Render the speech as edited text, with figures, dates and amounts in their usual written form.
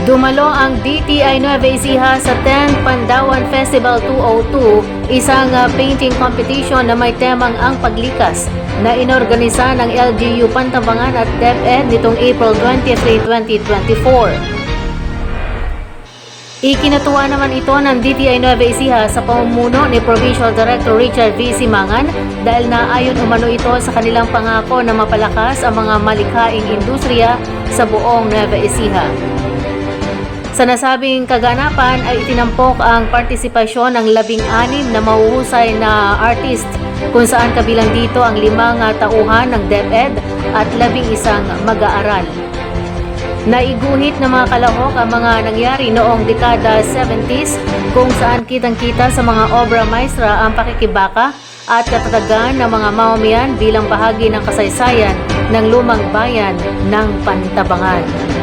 Dumalo ang DTI Nueva Ecija sa 10 Pandawan Festival 202, isang painting competition na may temang ang paglikas na inorganisa ng LGU Pantabangan at DepEd nitong April 23, 2024. Ikinatuwa naman ito ng DTI Nueva Ecija sa pamumuno ni Provincial Director Richard V. Simangan dahil naayon umano ito sa kanilang pangako na mapalakas ang mga malikhaing industriya sa buong Nueva Ecija. Sa nasabing kaganapan ay itinampok ang partisipasyon ng 16 na mahuhusay na artist kung saan kabilang dito ang 5 tauhan ng DepEd at 11 mag-aaral. Naiguhit ng mga kalahok ang mga nangyari noong dekada 70s kung saan kitang-kita sa mga obra maestra ang pakikibaka at katatagan ng mga mamamayan bilang bahagi ng kasaysayan ng lumang bayan ng Pantabangan.